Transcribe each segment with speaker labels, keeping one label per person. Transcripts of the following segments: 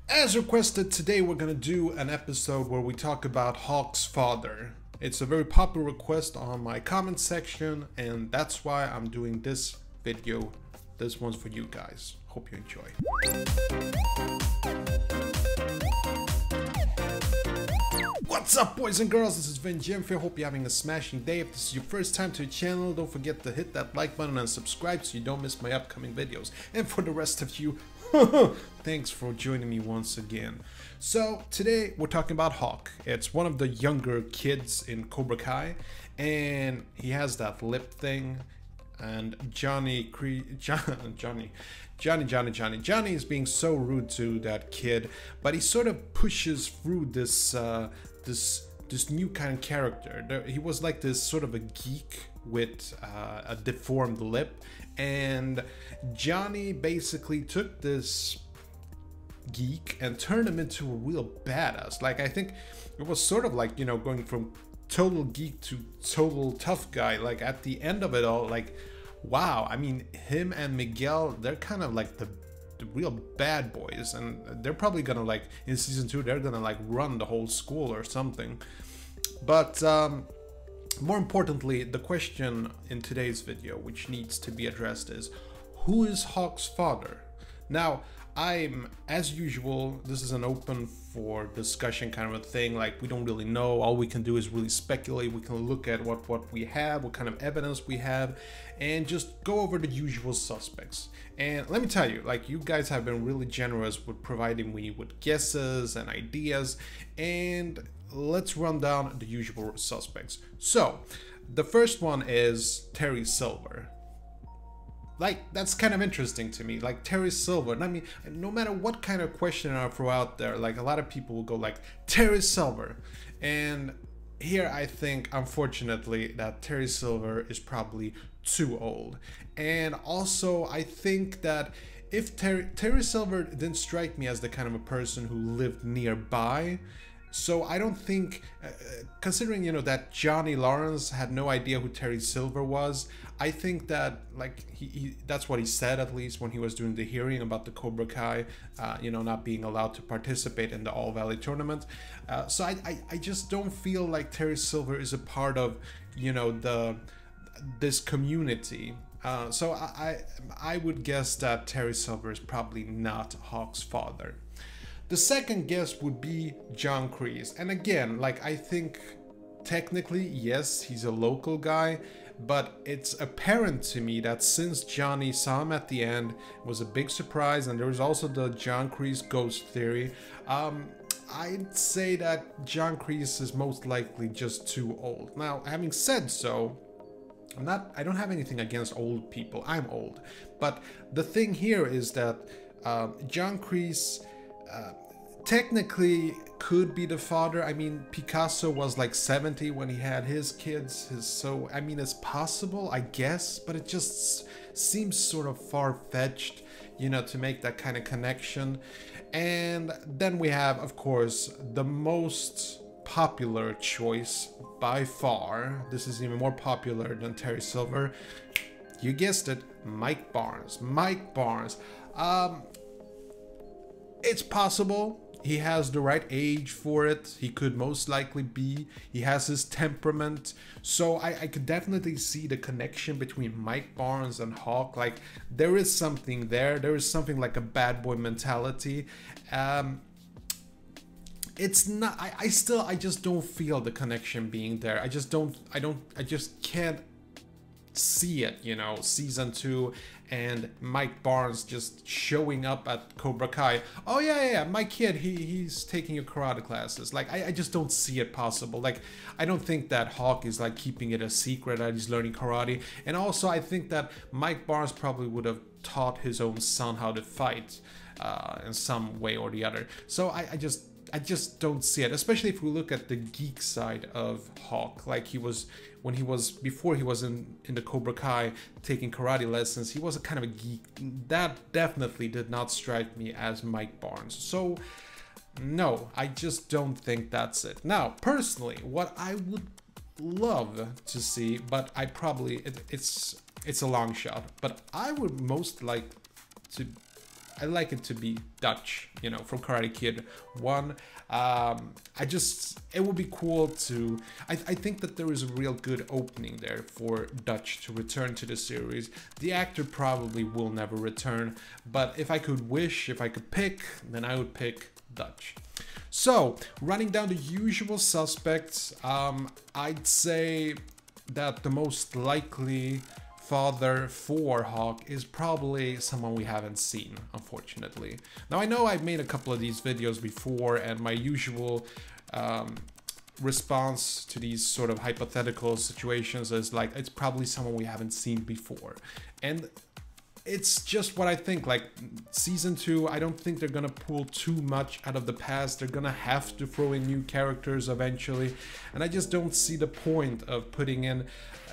Speaker 1: As requested, today we're gonna do an episode where we talk about Hawk's father. It's a very popular request on my comment section, and that's why I'm doing this video. This one's for you guys. Hope you enjoy. What's up, boys and girls? This is VinGin. I hope you're having a smashing day. If this is your first time to the channel, don't forget to hit that like button and subscribe so you don't miss my upcoming videos. And for the rest of you, thanks for joining me once again. So today we're talking about Hawk. It's one of the younger kids in Cobra Kai, and he has that lip thing. And Johnny is being so rude to that kid, but he sort of pushes through this this new kind of character. He was like this sort of a geek with a deformed lip, and Johnny basically took this geek and turned him into a real badass. Like, I think it was sort of like, you know, going from total geek to total tough guy. Like, at the end of it all, like, wow. I mean, him and Miguel, they're kind of like the real bad boys, and they're probably gonna, like, in season 2 they're gonna like run the whole school or something. But more importantly, the question in today's video which needs to be addressed is, who is Hawk's father? Now, I'm, as usual, this is an open for discussion kind of a thing. Like, we don't really know. All we can do is really speculate. We can look at what we have, what kind of evidence we have, and just go over the usual suspects. And let me tell you, like, you guys have been really generous with providing me with guesses and ideas, and let's run down the usual suspects. So, the first one is Terry Silver. Like, that's kind of interesting to me, like Terry Silver. And I mean, no matter what kind of question I throw out there, like, a lot of people will go like, Terry Silver. And here I think, unfortunately, that Terry Silver is probably too old. And also, I think that if Terry Silver didn't strike me as the kind of a person who lived nearby. So I don't think, considering, you know, that Johnny Lawrence had no idea who Terry Silver was, I think that, like, that's what he said, at least when he was doing the hearing about the Cobra Kai, you know, not being allowed to participate in the All Valley tournament. So I just don't feel like Terry Silver is a part of, you know, this community. So I would guess that Terry Silver is probably not Hawk's father. The second guess would be John Kreese. And again, like, I think technically, yes, he's a local guy, but it's apparent to me that since Johnny saw him at the end, it was a big surprise, and there was also the John Kreese ghost theory. I'd say that John Kreese is most likely just too old. Now, having said so, I don't have anything against old people. I'm old. But the thing here is that John Kreese technically could be the father. I mean, Picasso was like 70 when he had his kids. So, I mean, it's possible, I guess, but it just seems sort of far-fetched, you know, to make that kind of connection. And then we have, of course, the most popular choice by far. This is even more popular than Terry Silver. You guessed it, Mike Barnes. Mike Barnes. It's possible. He has the right age for it. He could most likely be. He has his temperament. So I could definitely see the connection between Mike Barnes and Hawk. Like, there is something there. There is something like a bad boy mentality. It's not, I just don't feel the connection being there. I just can't see it, you know, season 2 and Mike Barnes just showing up at Cobra Kai. Oh yeah, my kid, he's taking your karate classes. Like, I just don't see it possible. Like, I don't think that Hawk is like keeping it a secret that he's learning karate. And also, I think that Mike Barnes probably would have taught his own son how to fight in some way or the other. So I just don't see it, especially if we look at the geek side of Hawk. Like, before he was in the Cobra Kai taking karate lessons, he was a kind of a geek. That definitely did not strike me as Mike Barnes. So no, I just don't think that's it. Now, personally, what I would love to see, but I probably, it's a long shot, but I would most like to I like it to be Dutch, you know, from Karate Kid 1. It would be cool to, I think that there is a real good opening there for Dutch to return to the series. The actor probably will never return, but if I could wish, if I could pick, then I would pick Dutch. So, running down the usual suspects, I'd say that the most likely father for Hawk is probably someone we haven't seen, unfortunately. Now, I know I've made a couple of these videos before, and my usual response to these sort of hypothetical situations is like, it's probably someone we haven't seen before. And it's just what I think. Like, season 2, I don't think they're gonna pull too much out of the past. They're gonna have to throw in new characters eventually, and I just don't see the point of putting in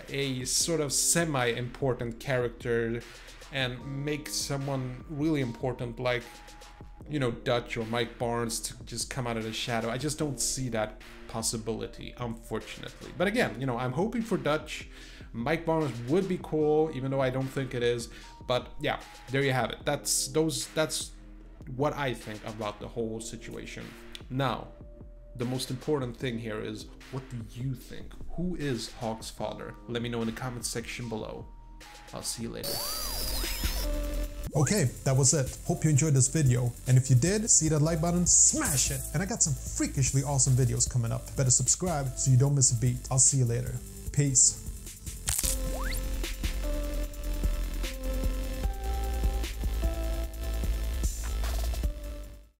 Speaker 1: a sort of semi-important character and make someone really important like, you know, Dutch or Mike Barnes to just come out of the shadow. I just don't see that possibility, unfortunately. But again, you know, I'm hoping for Dutch. Mike Barnes would be cool, even though I don't think it is. But yeah, there you have it. That's what I think about the whole situation. Now, the most important thing here is, what do you think? Who is Hawk's father? Let me know in the comment section below. I'll see you later.
Speaker 2: Okay, that was it. Hope you enjoyed this video. And if you did, see that like button, smash it. And I got some freakishly awesome videos coming up. Better subscribe so you don't miss a beat. I'll see you later. Peace.